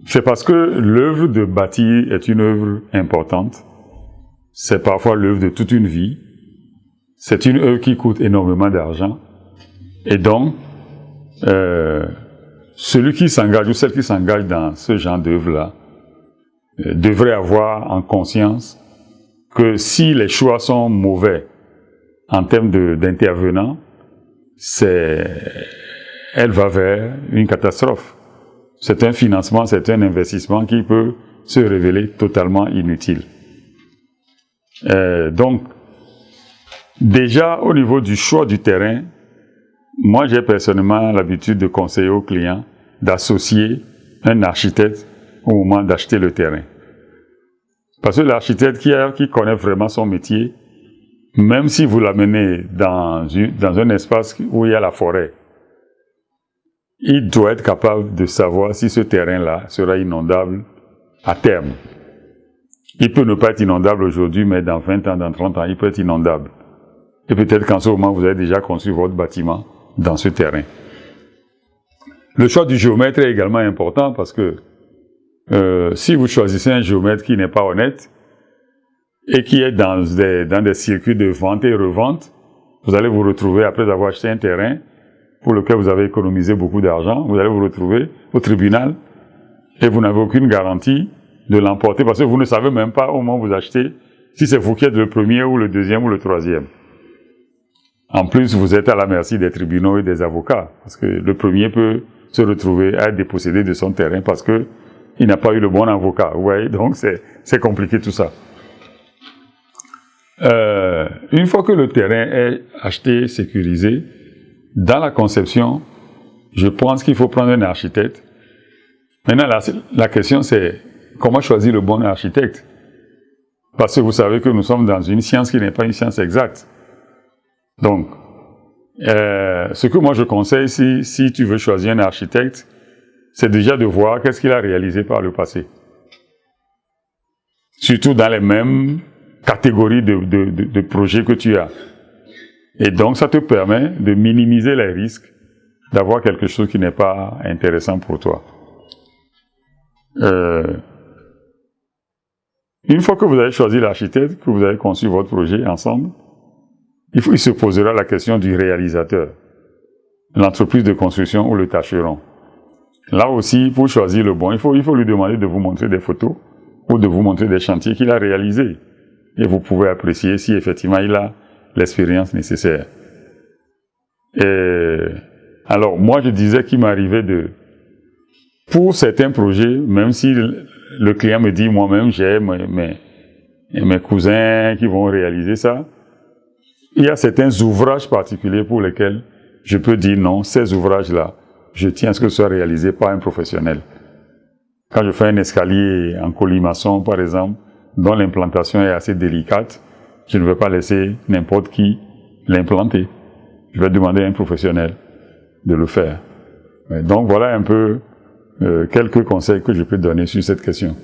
C'est parce que l'œuvre de bâtir est une œuvre importante. C'est parfois l'œuvre de toute une vie. C'est une œuvre qui coûte énormément d'argent. Et donc, celui qui s'engage ou celle qui s'engage dans ce genre d'œuvre-là devrait avoir en conscience que si les choix sont mauvais en termes d'intervenants, elle va vers une catastrophe. C'est un financement, c'est un investissement qui peut se révéler totalement inutile. Donc, déjà au niveau du choix du terrain, moi j'ai personnellement l'habitude de conseiller aux clients d'associer un architecte au moment d'acheter le terrain. Parce que l'architecte qui connaît vraiment son métier, même si vous l'amenez dans un espace où il y a la forêt, il doit être capable de savoir si ce terrain-là sera inondable à terme. Il peut ne pas être inondable aujourd'hui, mais dans 20 ans, dans 30 ans, il peut être inondable. Et peut-être qu'en ce moment, vous avez déjà construit votre bâtiment dans ce terrain. Le choix du géomètre est également important parce que si vous choisissez un géomètre qui n'est pas honnête et qui est dans des circuits de vente et revente, vous allez vous retrouver, après avoir acheté un terrain pour lequel vous avez économisé beaucoup d'argent, vous allez vous retrouver au tribunal et vous n'avez aucune garantie de l'emporter parce que vous ne savez même pas au moment où vous achetez si c'est vous qui êtes le premier ou le deuxième ou le troisième. En plus, vous êtes à la merci des tribunaux et des avocats parce que le premier peut se retrouver à être dépossédé de son terrain parce que il n'a pas eu le bon avocat. Vous voyez, donc c'est compliqué tout ça. Une fois que le terrain est acheté, sécurisé, dans la conception, je pense qu'il faut prendre un architecte. Maintenant, la question c'est comment choisir le bon architecte? Parce que vous savez que nous sommes dans une science qui n'est pas une science exacte. Donc, ce que moi je conseille, si tu veux choisir un architecte, c'est déjà de voir qu'est-ce qu'il a réalisé par le passé. Surtout dans les mêmes catégories de projets que tu as. Et donc, ça te permet de minimiser les risques d'avoir quelque chose qui n'est pas intéressant pour toi. Une fois que vous avez choisi l'architecte, que vous avez conçu votre projet ensemble, il se posera la question du réalisateur, l'entreprise de construction ou le tâcheron. Là aussi, pour choisir le bon, il faut lui demander de vous montrer des photos ou de vous montrer des chantiers qu'il a réalisés. Et vous pouvez apprécier si effectivement il a l'expérience nécessaire. Alors, moi je disais qu'il m'arrivait pour certains projets, même si le client me dit moi-même j'ai mes cousins qui vont réaliser ça, il y a certains ouvrages particuliers pour lesquels je peux dire non, ces ouvrages-là, je tiens à ce que ce soit réalisé par un professionnel. Quand je fais un escalier en colimaçon, par exemple, dont l'implantation est assez délicate, je ne vais pas laisser n'importe qui l'implanter. Je vais demander à un professionnel de le faire. Donc voilà un peu quelques conseils que je peux donner sur cette question.